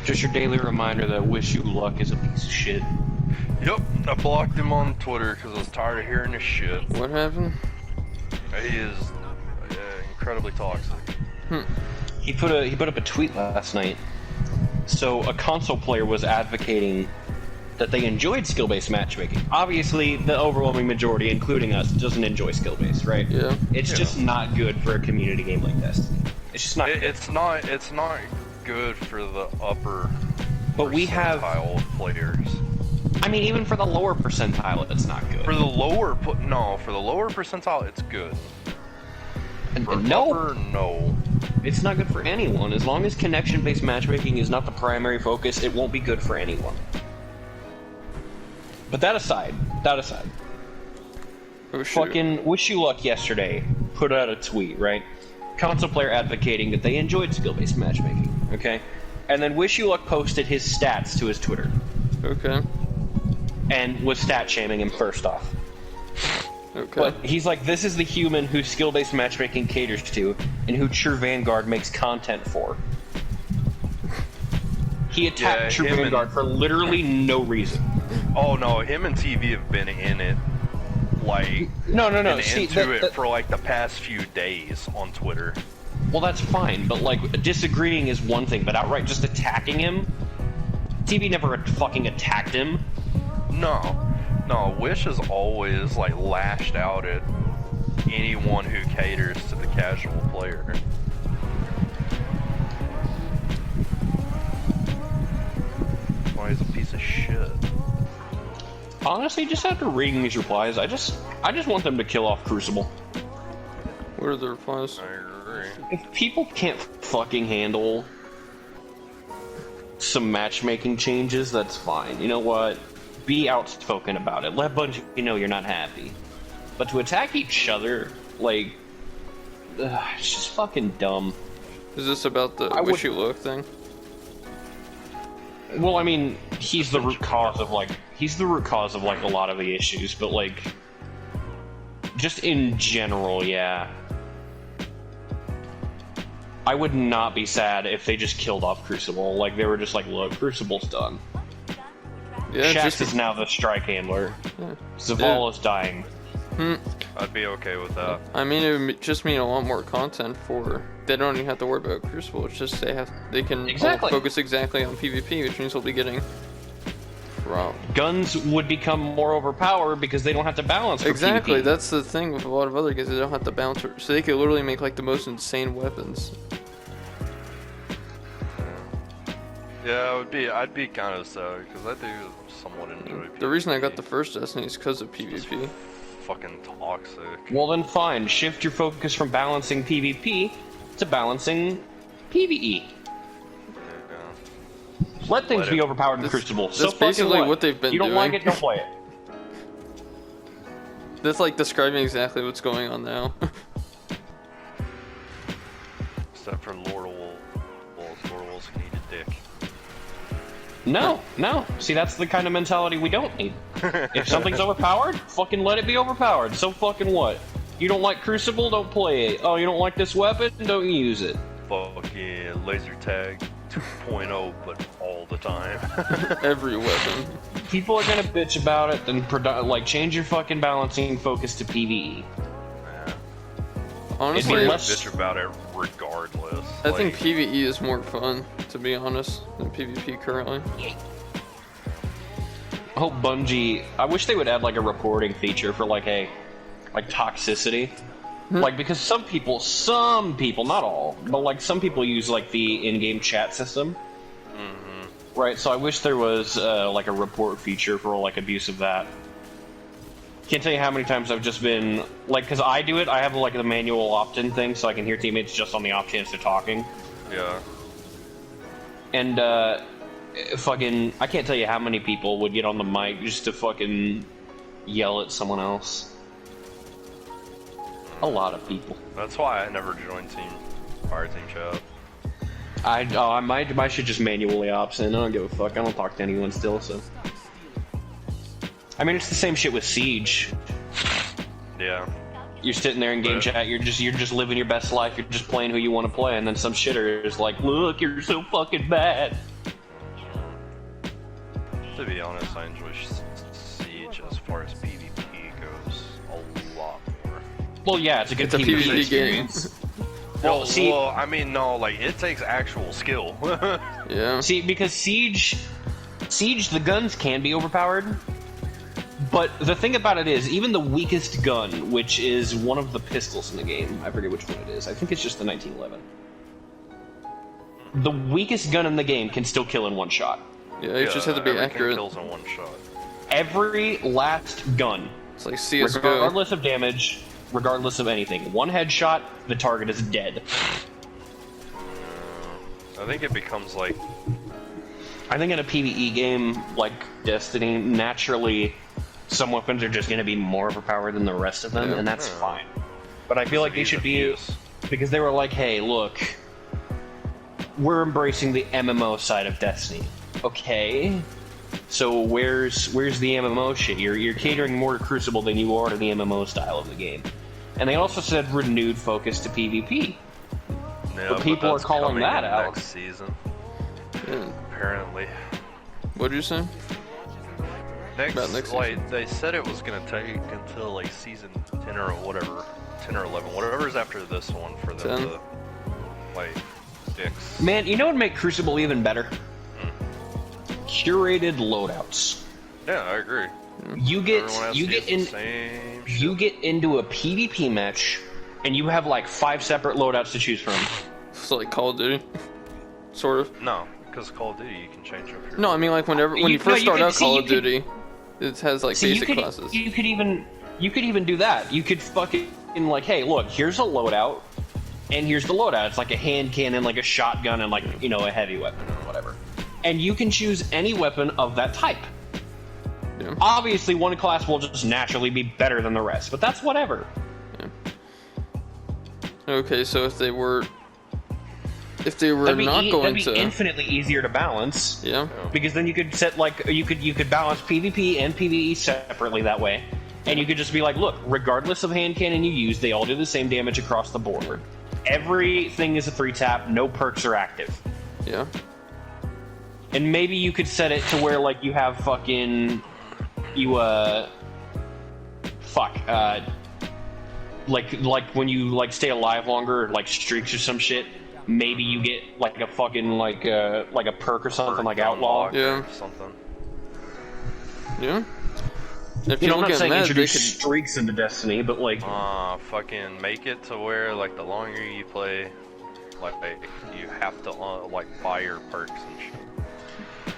Just your daily reminder that Wish You Luck is a piece of shit. Yep, I blocked him on Twitter because I was tired of hearing his shit. What happened? He is incredibly toxic. He put up a tweet last night. So a console player was advocating that they enjoyed skill-based matchmaking. Obviously, the overwhelming majority, including us, doesn't enjoy skill-based, right? Yeah. It's just not good for a community game like Destiny. It's just not. It's not good for the upper. But we have. Percentile of players. I mean, even for the lower percentile, it's not good. For the lower percentile, it's good. For No, upper, no. it's not good for anyone. As long as connection-based matchmaking is not the primary focus, it won't be good for anyone. But that aside, Oh, shoot. fucking Wish You Luck yesterday put out a tweet, right? Console player advocating that they enjoyed skill-based matchmaking, okay? And then Wish You Luck posted his stats to his Twitter Okay. and was stat-shaming him first off. Okay. But he's like, this is the human who skill-based matchmaking caters to and who True Vanguard makes content for. He attacked True Vanguard for literally no reason. Oh no, him and TV have been in it, like No. been See, into it for like the past few days on Twitter. well, that's fine, but like disagreeing is one thing, but outright just attacking him. TV never fucking attacked him. No, Wish has always like lashed out at anyone who caters to the casual player. Why he's a piece of shit. Honestly, just after reading these replies, I just want them to kill off Crucible. What are the replies? I agree. If people can't fucking handle some matchmaking changes, that's fine. You know what? Be outspoken about it. Let Bungie know you're not happy. But to attack each other, like, it's just fucking dumb. Is this about the I Wish would- You Luck thing? Well, I mean, he's the root cause of like a lot of the issues, but like, just in general, yeah. I would not be sad if they just killed off Crucible. Like, they were just like, look, Crucible's done. Yeah, Shaxx just is now the strike handler. Yeah. Zavala's dying. I'd be okay with that. I mean, it would just mean a lot more content for. They don't even have to worry about Crucible. It's just they can Exactly. focus exactly on PvP, which means we'll be getting. Wow. Guns would become more overpowered because they don't have to balance for Exactly. PvP. That's the thing with a lot of other games. They don't have to balance, so they could literally make like the most insane weapons. Yeah, I'd be kind of sad because I do somewhat enjoy PvP. The reason I got the first Destiny is because of PvP. Fucking toxic. Well, then fine. Shift your focus from balancing PvP to balancing PvE. Yeah. Let things Let be it- overpowered in That's- Crucible. that's So fucking basically what they've been You don't like doing. it, don't play it. That's like describing exactly what's going on now. Except for Lord Wolves can eat a dick. No. See, that's the kind of mentality we don't need. If something's overpowered, fucking let it be overpowered. So fucking what? You don't like Crucible? Don't play it. Oh, you don't like this weapon? Don't use it. Fucking laser tag 2.0, but all the time. Every weapon. People are gonna bitch about it, then change your fucking balancing focus to PvE. Yeah. Honestly, It'd be Let's less- bitch about it regardless. I think Like, PvE is more fun, to be honest, than PvP currently. I hope Bungie. I wish they would add like a reporting feature for like toxicity. Like, because some people, not all, but like some people use like the in-game chat system. Right, so I wish there was like a report feature for like abuse of that. Can't tell you how many times I've just been like, because I do it, I have like the manual opt-in thing, so I can hear teammates just on the off chance they're talking. yeah. And fucking, I can't tell you how many people would get on the mic just to fucking yell at someone else. A lot of people. That's why I never joined Fire Team Chat. I should just manually opt in. I don't give a fuck. I don't talk to anyone still, so. I mean, it's the same shit with Siege. Yeah. You're sitting there in game Right. chat. You're just living your best life. You're just playing who you want to play, and then some shitter is like, "Look, you're so fucking bad." To be honest, I enjoy Siege as far as PvP goes a lot more. Well, yeah, it's a good It's a PvP PvP experience. game. Well, see, well, I mean, no, like it takes actual skill. Yeah. see, because Siege, the guns can be overpowered. But the thing about it is, even the weakest gun, which is one of the pistols in the game, I forget which one it is. I think it's just the 1911. The weakest gun in the game can still kill in one shot. Yeah, you just have to be everything accurate. Kills in one shot. Every last gun, It's like CS:GO. regardless of damage, regardless of anything, one headshot, the target is dead. I think it becomes like I think in a PvE game like Destiny, naturally, some weapons are just going to be more overpowered than the rest of them, Yeah. and that's fine. But I feel like they ease should of be, use. because they were like, hey, look, we're embracing the MMO side of Destiny. Okay, so where's the MMO shit? You're catering more to Crucible than you are to the MMO style of the game. And they also said renewed focus to PvP. yeah, But people are that's calling coming that in out. next season. Yeah. Apparently, What did you say? About next like they said it was gonna take until like season 10 or whatever, 10 or 11, whatever's after this one for them 10. to like fix. Man, you know what would make Crucible even better? Curated loadouts. Yeah, I agree. You get Everyone has you to get use in the same you shit. get into a PvP match, and you have like 5 separate loadouts to choose from. It's like Call of Duty, sort of. No, because Call of Duty you can change up your. No, I mean like when You- you no, first you start could- out see, Call you of could- Duty, it has like So basic classes. you could even do that. You could fucking like, hey, look, here's a loadout, and here's the loadout. It's like a hand cannon, like a shotgun, and like a heavy weapon or whatever. And you can choose any weapon of that type. Yeah. Obviously, one class will just naturally be better than the rest, but that's whatever. Okay, so if they were That'd be, not that'd going be to, infinitely easier to balance. yeah, Because then you could set like you could balance PvP and PvE separately that way, and you could just be like, look, regardless of hand cannon you use, they all do the same damage across the board. Everything is a 3-tap, no perks are active. yeah, And maybe you could set it to where like you have fucking like when you like stay alive longer, like streaks or some shit. Maybe you get like a fucking like a perk or something like outlaw. Unlock Yeah. or something. yeah. If You know, I'm people not get saying mad, they introduce could. streaks into Destiny, but like Fucking make it to where like the longer you play, like you have to like buy your perks and shit.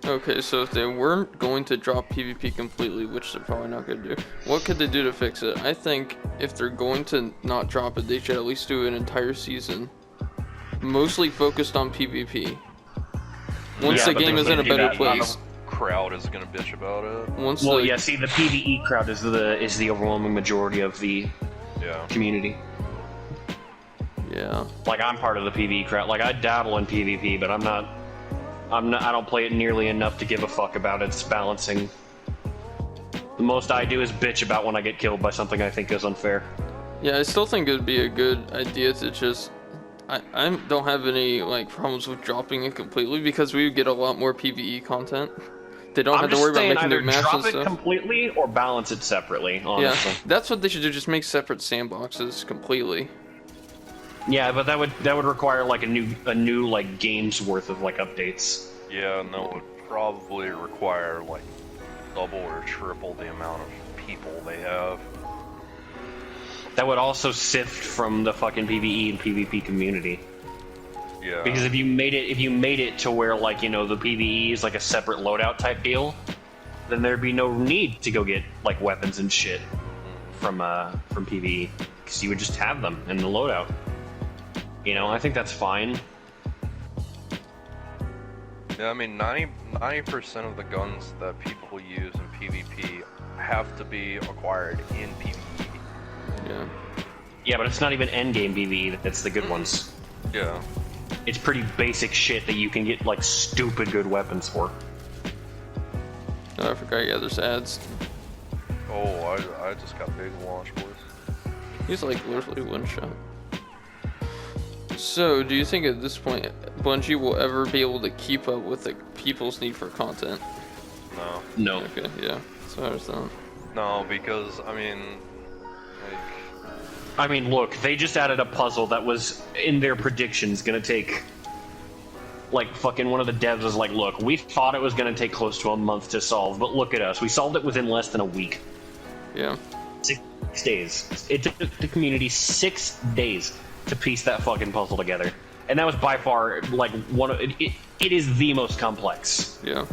Okay, so if they weren't going to drop PvP completely, which they're probably not going to do, what could they do to fix it? I think if they're going to not drop it, they should at least do an entire season, mostly focused on PvP. Once Yeah, the but game they is in a can't do better that. place. Crowd is gonna bitch about it. Once well, the yeah. See, the PvE crowd is the overwhelming majority of the Yeah. community. yeah, Like I'm part of the PvE crowd. Like I dabble in PvP, but I don't play it nearly enough to give a fuck about its balancing. The most I do is bitch about when I get killed by something I think is unfair. yeah, I still think it would be a good idea to just. I don't have any like problems with dropping it completely because we would get a lot more PvE content. They don't I'm have to just worry about saying making either new maps drop and it stuff. completely or balance it separately. Yeah, Honestly. that's what they should do. Just make separate sandboxes completely. Yeah, but that would require like a new like game's worth of like updates. Yeah, and that would probably require like double or triple the amount of people they have. That would also sift from the fucking PvE and PvP community. Yeah. Because if you made it to where like the PvE is like a separate loadout type deal, then there'd be no need to go get like weapons and shit from PvE because you would just have them in the loadout. I think that's fine. Yeah, I mean 90% of the guns that people use in PvP have to be acquired in PvE. Yeah. Yeah, but it's not even endgame PvE that's the good ones. Yeah. It's pretty basic shit that you can get like stupid good weapons for. Oh, I forgot. Yeah, there's ads. Oh, I just got big launch boys. He's like literally one shot. So, do you think at this point Bungie will ever be able to keep up with the people's need for content? No. No. Okay, yeah. So I understand. No, because, I mean, like, I mean, look, they just added a puzzle that was in their predictions gonna take. Like, fucking one of the devs was like, look, we thought it was gonna take close to a month to solve, but look at us. We solved it within less than a week. Yeah. 6 days. It took the community 6 days to piece that fucking puzzle together. And that was by far, like, one of. It is the most complex. Yeah.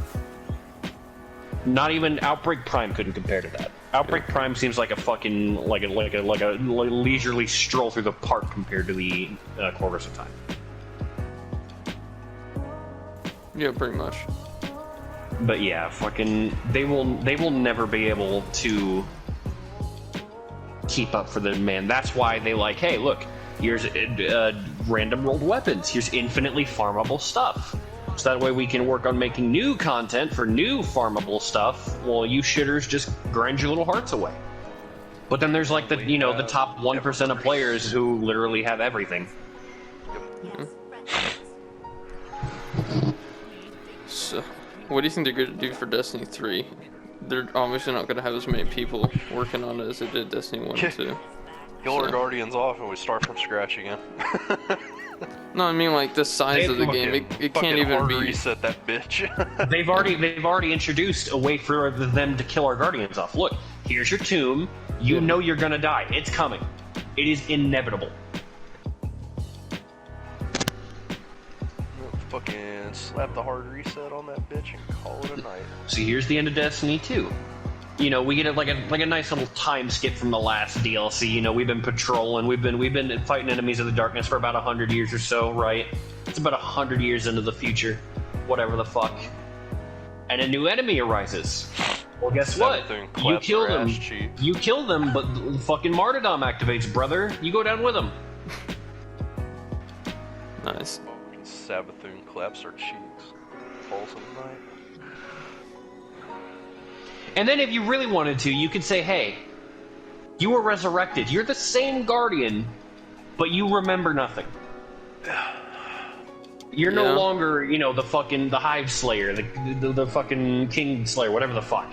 Not even Outbreak Prime couldn't compare to that. Outbreak Prime seems like a fucking like a leisurely stroll through the park compared to the Corvus of Time. Yeah, pretty much. But yeah, fucking they will never be able to keep up for the demand. That's why they like, hey, look, here's random rolled weapons. Here's infinitely farmable stuff. So that way we can work on making new content for new farmable stuff while you shitters just grind your little hearts away. But then there's like the the top 1% of players who literally have everything. So, what do you think they're going to do for Destiny 3? They're obviously not going to have as many people working on it as they did Destiny 1 and 2. kill our Guardians off and we start from scratch again. No, I mean like the size of the game. It can't even hard be. reset that bitch. They've already introduced a way for them to kill our Guardians off. Look, here's your tomb. You know you're gonna die. It's coming. It is inevitable. Fucking slap the hard reset on that bitch and call it a night. See, here's the end of Destiny 2. You know, we get like a nice little time skip from the last DLC. You know, we've been patrolling, we've been fighting enemies of the darkness for about 100 years or so, right? It's about 100 years into the future, whatever the fuck. And a new enemy arises. Well, guess what? You kill them. You kill them, but the fucking martyrdom activates, brother. You go down with them. Nice. Savathun claps her cheeks. Falls in the night. And then if you really wanted to, you could say, hey, you were resurrected. You're the same Guardian, but you remember nothing. You're no longer, the Hive Slayer, the fucking King Slayer, whatever the fuck.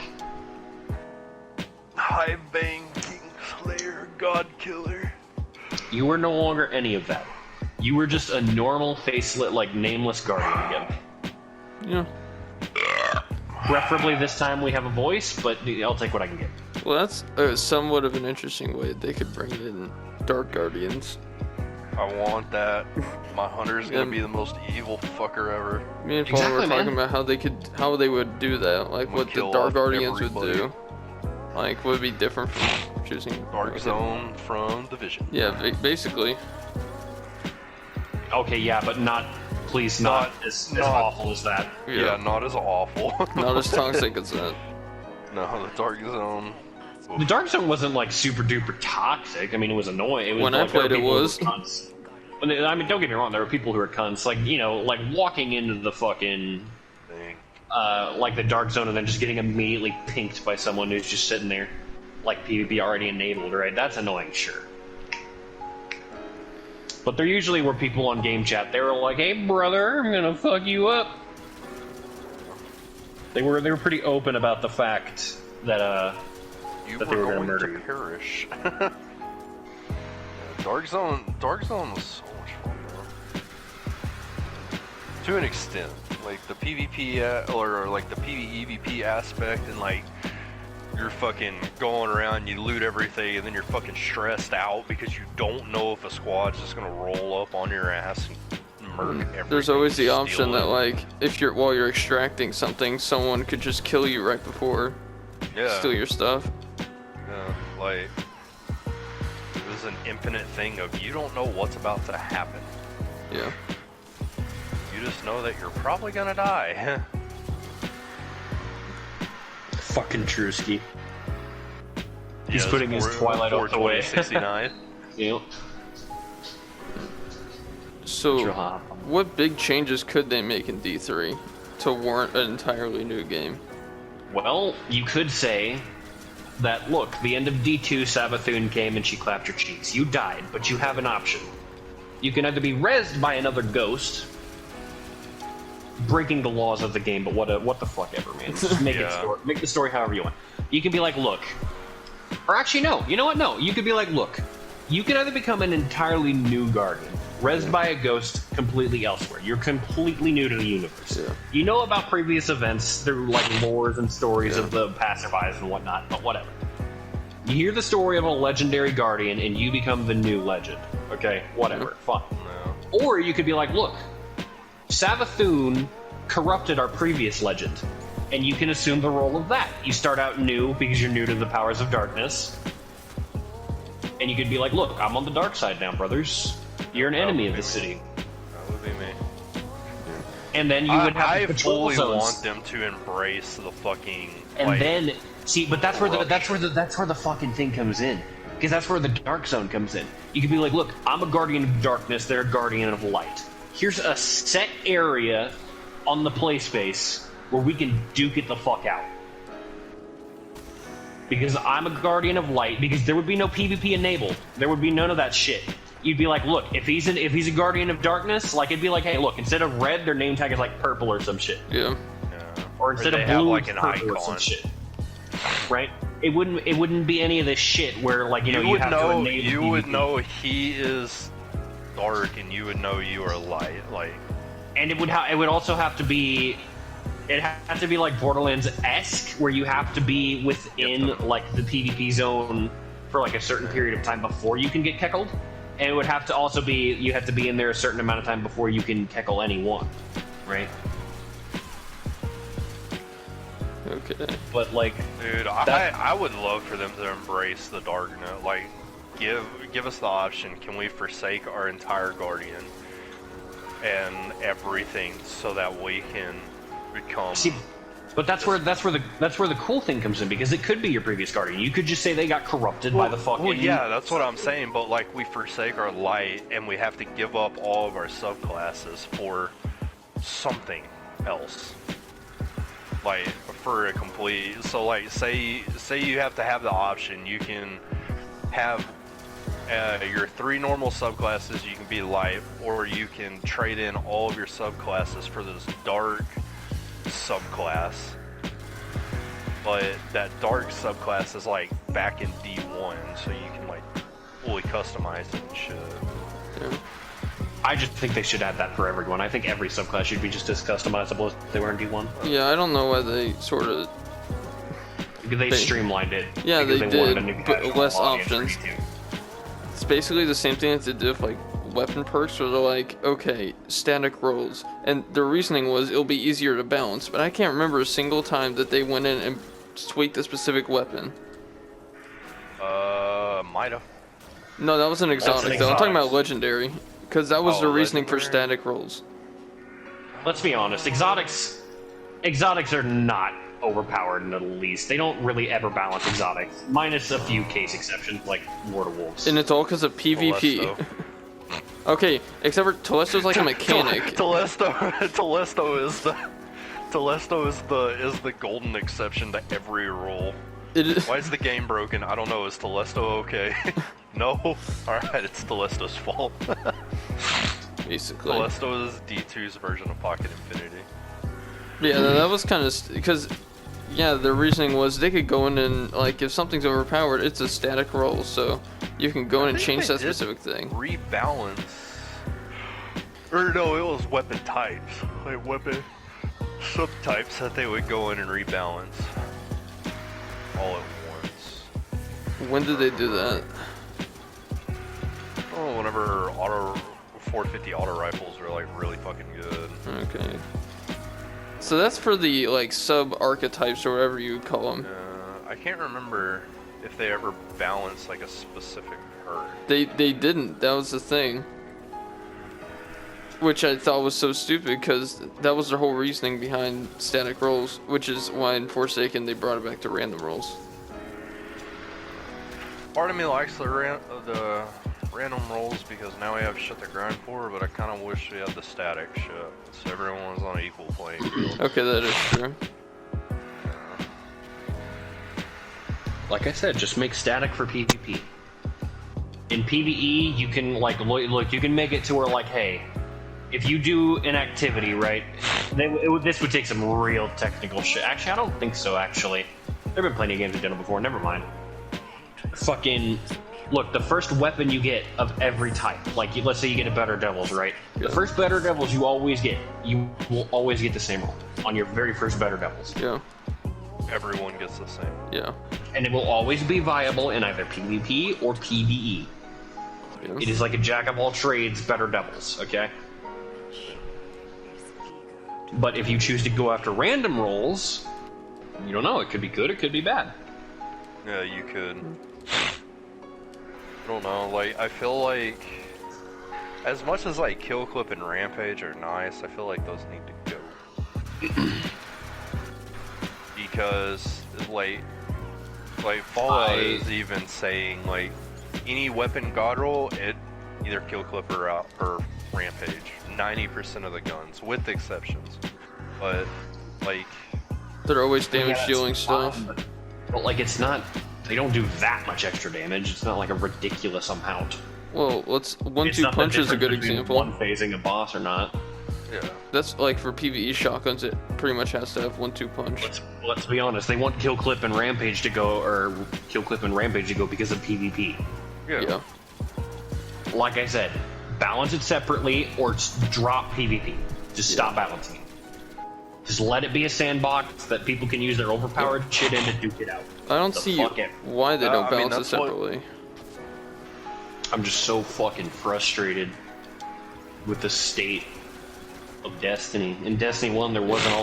Hive Bang, King Slayer, God Killer. You were no longer any of that. You were just a normal, facelit, nameless Guardian again. Yeah. Preferably this time we have a voice, but I'll take what I can get. Well, that's somewhat of an interesting way they could bring in Dark Guardians. I want that. My hunter's gonna be the most evil fucker ever. Me and Paul were talking about how they would do that, like what the Dark Guardians would do. Like, would be different from choosing Dark Zone from Division. Yeah, basically. Okay, yeah, but not as awful as that. Yeah, not as awful. Not as toxic as that. No, the Dark Zone. The Dark Zone wasn't super duper toxic. I mean, it was annoying. It was, when I played, it was. I mean, don't get me wrong. There were people who were cunts. Like walking into the fucking the Dark Zone and then just getting immediately pinked by someone who's just sitting there, like PvP already enabled. Right? That's annoying, sure. But there usually were people on game chat. They were like, "Hey, brother, I'm gonna fuck you up." They were pretty open about the fact that you that were they were going murder to you. perish. Dark Zone was so much fun, bro. To an extent, like the PvP or like the PvEVP aspect, and like you're fucking going around, you loot everything, and then you're fucking stressed out because you don't know if a squad's just gonna roll up on your ass and murk everything. There's always the option that like while you're extracting something, someone could just kill you right before steal your stuff. Yeah, like it was an infinite thing of you don't know what's about to happen. Yeah. You just know that you're probably gonna die. Fucking Trusky. He's putting his Twilight off the way. 69. Yep. So, what big changes could they make in D3 to warrant an entirely new game? Well, you could say that, look, the end of D2, Savathun came and she clapped her cheeks. You died, but you have an option. You can either be rezzed by another ghost, breaking the laws of the game, but what the fuck ever, man. Just make make the story however you want. You can be like, look, or actually no, you know what? No, you could be like, look, you could either become an entirely new guardian, rezzed by a ghost completely elsewhere. You're completely new to the universe. Yeah. You know about previous events through like lores and stories of the passerbys and whatnot, but whatever. You hear the story of a legendary guardian and you become the new legend. Okay, whatever, fine. No. Or you could be like, look, Savathun corrupted our previous legend, and you can assume the role of that. You start out new because you're new to the powers of darkness, and you could be like, look, I'm on the dark side now, brothers. You're an enemy of the city. That would be me. And then you would have I patrol fully zones. want them to embrace the fucking. And like, then see, but that's where the fucking thing comes in, because that's where the dark zone comes in. You could be like, look, I'm a guardian of darkness, they're a guardian of light. Here's a set area on the play space where we can duke it the fuck out. Because I'm a guardian of light, because there would be no PvP enabled. There would be none of that shit. You'd be like, look, if he's a guardian of darkness, like it'd be like, hey, look, instead of red, their name tag is like purple or some shit. Yeah. Or instead they of have blue, like it's an purple or some icon. shit. Right? It wouldn't be any of this shit where like you would have know. to enable You PvP. would know he is dark, and you would know you are light. Like, And it would also have to be. It has to be like Borderlands-esque, where you have to be within like the PvP zone for like a certain period of time before you can get keckled. And it would have to also be you have to be in there a certain amount of time before you can keckle anyone, right? Okay. But like, dude, I would love for them to embrace the darkness. Like, give us the option. Can we forsake our entire guardian and everything so that we can become? see, but that's where the cool thing comes in, because it could be your previous guardian. You could just say they got corrupted by the fucking. Well, yeah, that's what I'm saying. But like, we forsake our light, and we have to give up all of our subclasses for something else. Like, for a complete. So like, say you have to have the option. You can have your 3 normal subclasses. You can be light, or you can trade in all of your subclasses for this dark subclass. But that dark subclass is like back in D1, so you can like fully customize it and shit. Yeah. I just think they should add that for everyone. I think every subclass should be just as customizable as they were in D1. Yeah, I don't know why they sort of. Because they streamlined it. Yeah, because they wanted did, a new but casual less audience for options. D2. It's basically the same thing that they did with like weapon perks, where they're like, okay, static rolls, and their reasoning was it'll be easier to balance. But I can't remember a single time that they went in and tweaked a specific weapon. Might have. No, that was an exotic though. I'm talking about legendary, because that was Oh, the reasoning for legendary. static rolls. Let's be honest, exotics are not overpowered in the least. They don't really ever balance exotics, minus a few case exceptions like Lord of Wolves. And it's all because of PvP. Telesto. Okay, except for Telesto's like a mechanic. Telesto is the golden exception to every rule. It is, Why is the game broken? I don't know. Is Telesto okay? No? Alright, it's Telesto's fault. basically. Telesto is D2's version of Pocket Infinity. Yeah, that was kind of because, yeah, their reasoning was they could go in and like if something's overpowered, it's a static roll, so you can go in and think change they that did specific thing. Rebalance. Or no, it was weapon types. Like weapon subtypes that they would go in and rebalance. All at once. When did they do that? Oh, whenever 450 auto rifles were like really fucking good. Okay. So that's for the like sub archetypes or whatever you would call them. I can't remember if they ever balanced like a specific perk. They didn't. That was the thing. Which I thought was so stupid because that was their whole reasoning behind static rolls, which is why in Forsaken they brought it back to random rolls. Part of me likes the random rolls because now we have shit to grind for, but I kind of wish we had the static shit so everyone was on an equal playing field. Okay, that is true. Like I said, just make static for PvP. In PvE, you can like look, you can make it to where like, hey, if you do an activity, right? This would take some real technical shit. Actually, I don't think so. Actually, there've been plenty of games that done it before. Never mind. Fucking look, the first weapon you get of every type, like let's say you get a Better Devils, right? The first Better Devils you will always get the same roll on your very first Better Devils. Yeah. Everyone gets the same. Yeah. And it will always be viable in either PvP or PvE. Yeah. It is like a jack of all trades, Better Devils, okay? But if you choose to go after random rolls, you don't know. It could be good, it could be bad. Yeah, you could. I don't know, like, I feel like, as much as, like, Kill Clip and Rampage are nice, I feel like those need to go. Because, like Fallout is even saying, like, any weapon god roll, it either Kill Clip or Rampage. 90% of the guns, with exceptions. But, like... They're always damage Yeah, dealing that's stuff. fine, but, like, it's not... They don't do that much extra damage. It's not like a ridiculous amount. Well, let's It's 1-2 not the punch is a good difference between example. One phasing a boss or not. Yeah. That's like for PvE shotguns, it pretty much has to have 1-2 punch. Let's be honest. They want Kill Clip and Rampage to go, or Kill Clip and Rampage to go because of PvP. Yeah. Like I said, balance it separately or drop PvP. Just stop balancing it. Just let it be a sandbox that people can use their overpowered shit in to duke it out. I don't The see fuck it. why they don't I mean, balance it that's what- separately. I'm just so fucking frustrated with the state of Destiny. In Destiny 1, there wasn't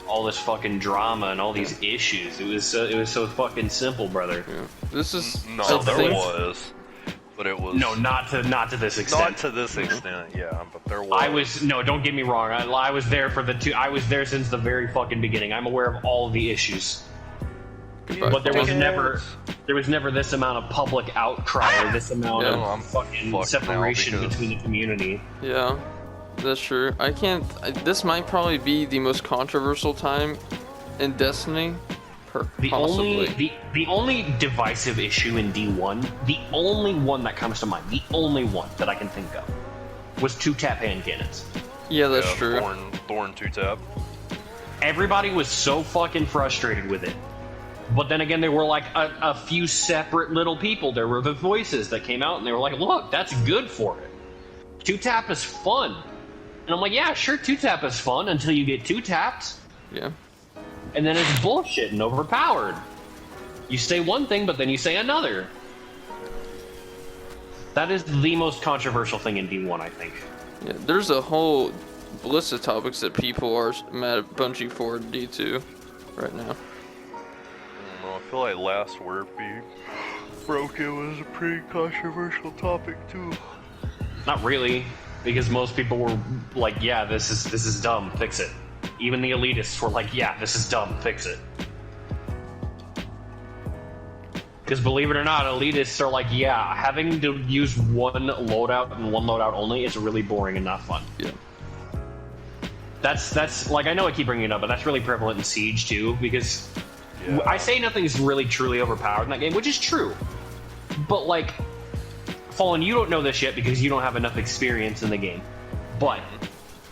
all this fucking drama and all these issues. It was so fucking simple, brother. Yeah. This is No, the there thing. was. But it was... No, not to this extent. Not to this extent, yeah, but there was. Don't get me wrong. I was there for I was there since the very fucking beginning. I'm aware of all of the issues. Goodbye, But there was Fallout. never this amount of public outcry or this amount Yeah. of No, I'm fucking fucked separation now because- between the community. Yeah, that's true. I can't. This might probably be the most controversial time in Destiny. Possibly. The only divisive issue in D1, the only one that comes to mind, the only one that I can think of, was 2-tap hand cannons. Yeah, that's Yeah, true. Thorn 2-tap. Everybody was so fucking frustrated with it. But then again, there were like a few separate little people. There were the voices that came out and they were like, look, that's good for it. 2-tap is fun. And I'm like, yeah, sure, 2-tap is fun until you get 2-tapped. Yeah. And then it's bullshit and overpowered. You say one thing, but then you say another. That is the most controversial thing in D1, I think. Yeah. There's a whole list of topics that people are mad at Bungie for in D2 right now. I don't know, I feel like last word being broken was a pretty controversial topic too. Not really, because most people were like, yeah, this is dumb, fix it. Even the elitists were like, yeah, this is dumb, fix it. Because believe it or not, elitists are like, yeah, having to use one loadout and one loadout only is really boring and not fun. Yeah. That's like, I know I keep bringing it up, but that's really prevalent in Siege too, because Yeah. I say nothing's really truly overpowered in that game, which is true. But like, Fallen, you don't know this yet because you don't have enough experience in the game. But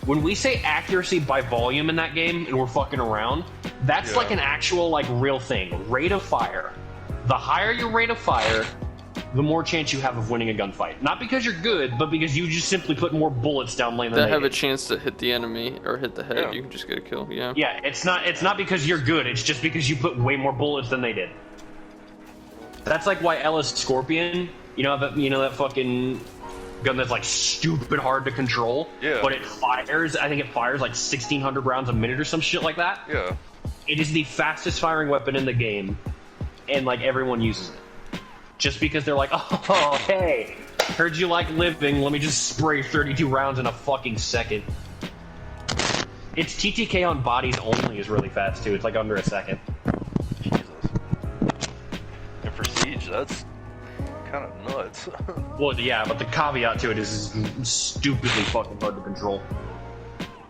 when we say accuracy by volume in that game and we're fucking around, that's Yeah. like an actual like real thing. Rate of fire. The higher your rate of fire, the more chance you have of winning a gunfight. Not because you're good, but because you just simply put more bullets down lane than That they have a did. chance to hit the enemy or hit the head. Yeah. You can just get a kill. Yeah. Yeah, it's not because you're good, it's just because you put way more bullets than they did. That's like why Ellis Scorpion, you know that fucking gun that's like stupid hard to control, Yeah. but it fires, I think it fires like 1,600 rounds a minute or some shit like that. Yeah. It is the fastest firing weapon in the game, and like everyone uses it. Just because they're like, oh, hey, heard you like living, let me just spray 32 rounds in a fucking second. Its TTK on bodies only is really fast too, it's like under a second. Jesus. And for Siege, that's kind of nuts. Well, yeah, but the caveat to it is stupidly fucking hard to control.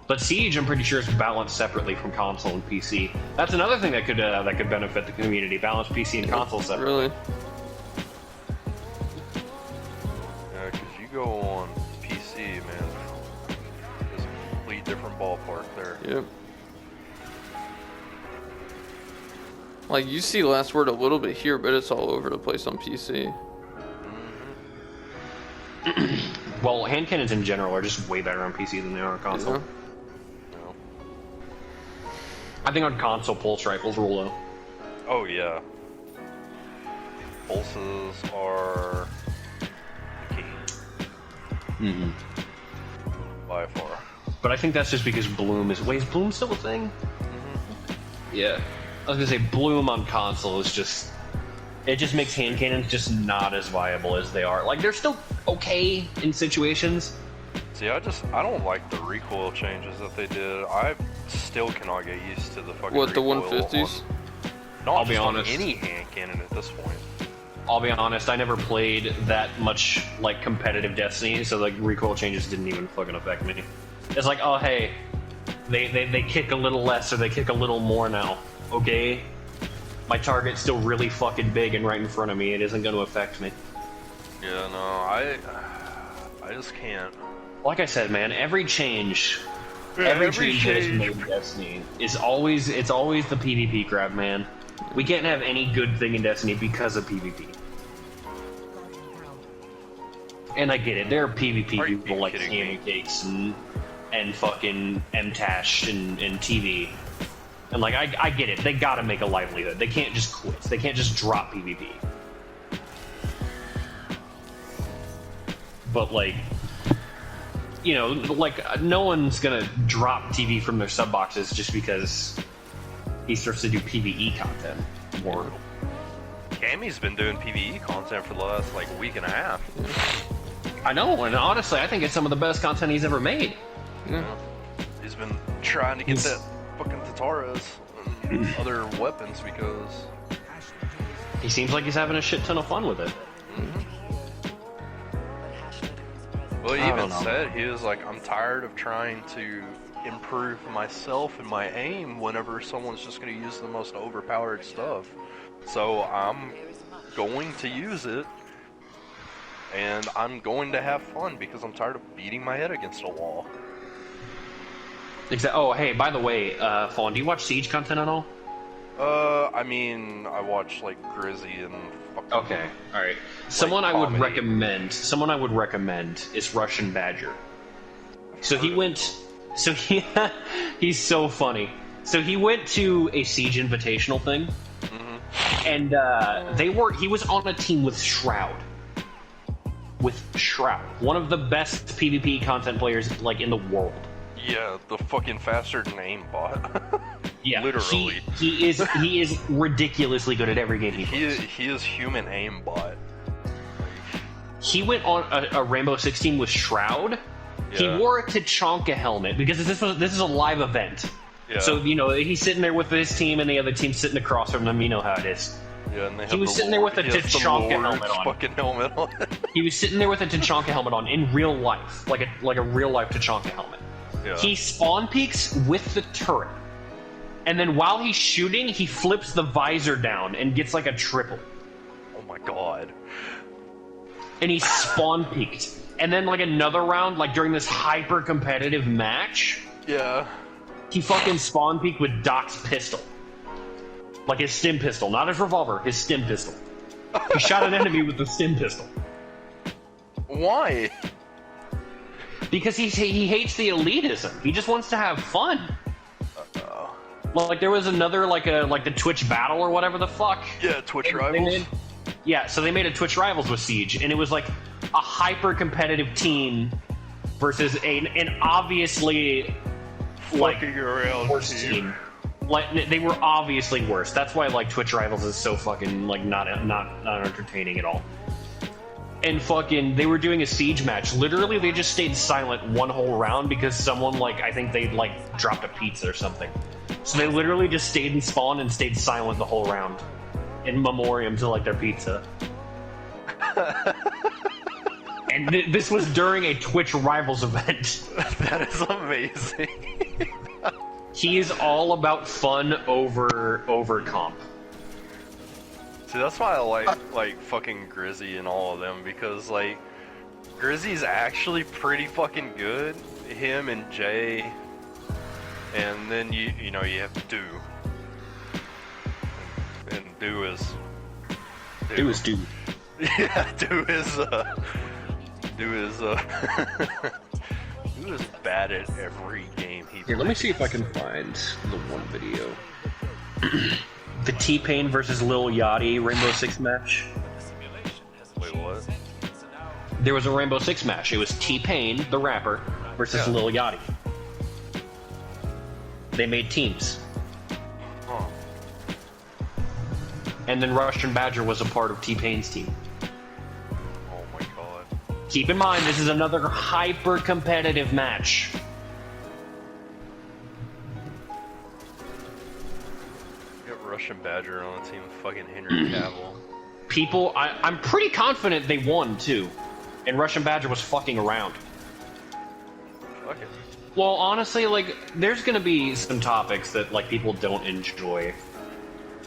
But Siege, I'm pretty sure, is balanced separately from console and PC. That's another thing that could benefit the community: balance PC and console separately. Really. go on PC, man, it's a completely different ballpark there. Yep. Like, you see Last Word a little bit here, but it's all over the place on PC. Well, hand cannons in general are just way better on PC than they are on console. Yeah. No. I think on console, pulse rifles rule though. Oh yeah. Pulses are the key Mm-hmm. by far. But I think that's just because Bloom is. Wait, is Bloom still a thing? Yeah. I was gonna say Bloom on console is just. It just makes hand cannons just not as viable as they are. Like, they're still okay in situations. See, I don't like the recoil changes that they did. I still cannot get used to the fucking What, the recoil 150s? Not I'll be just on honest. any hand cannon at this point. I'll be honest, I never played that much, like, competitive Destiny, so, like, recoil changes didn't even fucking affect me. It's like, oh, hey, they kick a little less or they kick a little more now, okay? My target's still really fucking big and right in front of me. It isn't going to affect me. Yeah, no, I just can't. Like I said, man, every change, Yeah, every every change that is change. made in Destiny is always the PvP grab, man. We can't have any good thing in Destiny because of PvP. And I get it, there are PvP Are you people like kidding me? Cakes and fucking MTash and TV. And like, I get it, they gotta make a livelihood. They can't just quit. They can't just drop PvP. But like, you know, like, no one's gonna drop TV from their sub boxes just because he starts to do PvE content more. Cammy's been doing PvE content for the last like week and a half. I know, and honestly, I think it's some of the best content he's ever made. Yeah. He's been trying to get He's- that fucking Tataras and other weapons because He seems like he's having a shit ton of fun with it. well, he I even don't know. said he was like, I'm tired of trying to improve myself and my aim whenever someone's just going to use the most overpowered stuff. So I'm going to use it, and I'm going to have fun because I'm tired of beating my head against a wall. Oh, hey, by the way, Fawn, do you watch Siege content at all? I mean, I watch like Grizzy and fucking... Okay, alright. Someone I would comedy. recommend is Russian Badger. So he went... So he's so funny. So he went to a Siege Invitational thing, and he was on a team with Shroud. With Shroud. One of the best PvP content players, like, in the world. Yeah, the fucking faster than aimbot. Yeah, Literally. He is ridiculously good at every game he plays. he is human aimbot. He went on a Rainbow Six team with Shroud. Yeah. He wore a Tachanka helmet because this is a live event. Yeah. So, you know, he's sitting there with his team and the other team sitting across from him. You know how it is. Yeah, and they He have was the sitting there with a he has the Tachanka Lord's helmet on. fucking helmet on. He was sitting there with a Tachanka helmet on in real life, like a real life Tachanka helmet. Yeah. He spawn peeks with the turret, and then while he's shooting, he flips the visor down and gets like a triple. Oh my god. And he spawn peeked. And then like another round, like during this hyper competitive match, Yeah. he fucking spawn peeked with Doc's pistol. Like his stim pistol, not his revolver, his stim pistol. He shot an enemy with the stim pistol. Why? Because he hates the elitism. He just wants to have fun. Like there was another like the Twitch battle or whatever the fuck. Yeah, Twitch They Rivals. made- yeah, so they made a Twitch Rivals with Siege, and it was like a hyper competitive team versus an obviously like Fucking around worse team. team. Like they were obviously worse. That's why like Twitch Rivals is so fucking like not entertaining at all. And fucking they were doing a Siege match. Literally, they just stayed silent one whole round because someone like I think they like dropped a pizza or something. So they literally just stayed in spawn and stayed silent the whole round, in memoriam to like their pizza. And this was during a Twitch Rivals event. That is amazing. He is all about fun over comp. See, that's why I like fucking Grizzy and all of them, because like Grizzy's actually pretty fucking good. Him and Jay, and then you know you have Do, and Do is Do. Yeah, Do is Do is bad at every game he Here, let me see if I can find the one video. The T-Pain versus Lil Yachty Rainbow Six match. Wait, what? There was a Rainbow Six match. It was T-Pain, the rapper, versus Yeah. Lil Yachty. They made teams. Huh. And then Russian Badger was a part of T-Pain's team. Oh my god. Keep in mind, this is another hyper-competitive match. Get Russian Badger on the team with fucking Henry Cavill. People, I'm pretty confident they won, too. And Russian Badger was fucking around. Fuck it. Well, honestly, like, there's gonna be some topics that, like, people don't enjoy.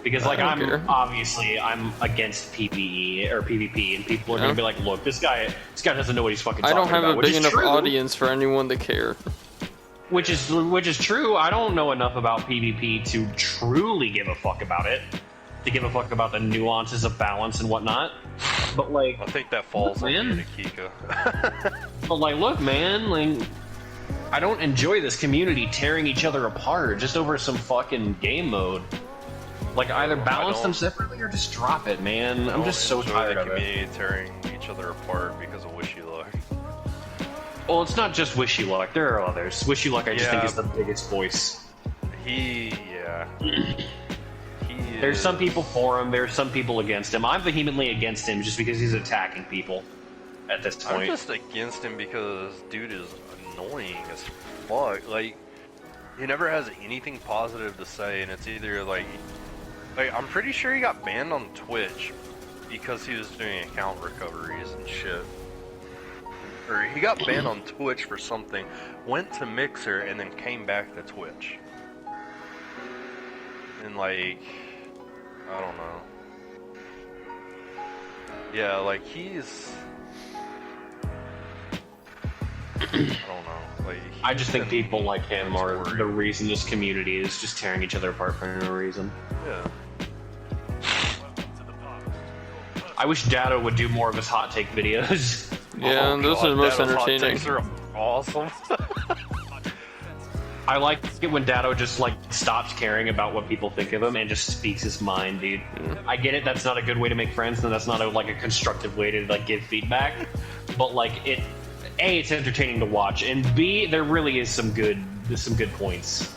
Because, like, I don't care. I'm against PvE, or PvP, and people are gonna be like, look, this guy doesn't know what he's fucking I talking don't have about. a which big is enough true. audience for anyone to care. Which is true. I don't know enough about PvP to truly give a fuck about it. To give a fuck about the nuances of balance and whatnot. But like, I think that falls on Man. Kika. look, man, like, I don't enjoy this community tearing each other apart just over some fucking game mode. Like, either balance them separately or just drop it, man. I'm just so tired of it. Community tearing each other apart because of Wishy Luck. Well, it's not just Wishy Luck. There are others. Wishy Luck, I just think Yeah. is the biggest voice. Yeah. There's some people for him. There's some people against him. I'm vehemently against him just because he's attacking people at this I'm point. just against him because dude is annoying as fuck. Like, he never has anything positive to say, and it's either like I'm pretty sure he got banned on Twitch because he was doing account recoveries and shit. Or he got banned on Twitch for something, went to Mixer, and then came back to Twitch. And like, I don't know. Yeah, like he's I don't know. Like, I just think he's people like him are worried. the reason this community is just tearing each other apart for no reason. Yeah. I wish Dado would do more of his hot take videos. Yeah, Oh, those God, are the most Dato's hot entertaining. takes are awesome. I like it when Dado just like stops caring about what people think of him and just speaks his mind, dude. I get it. That's not a good way to make friends, and that's not like a constructive way to like give feedback. But like it's entertaining to watch, and B, there really is some good points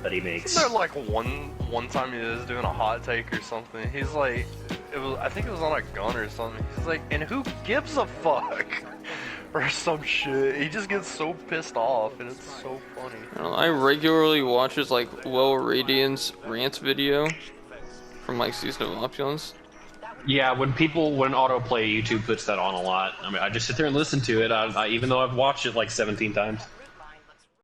that he makes. Isn't there like one time he was doing a hot take or something? He's like, I think it was on a gun or something. He's like, and who gives a fuck? Or some shit. He just gets so pissed off, and it's so funny. I regularly watch his like Will Radiant's rants video from like Season of Options. Yeah, when autoplay, YouTube puts that on a lot. I mean, I just sit there and listen to it, even though I've watched it like 17 times.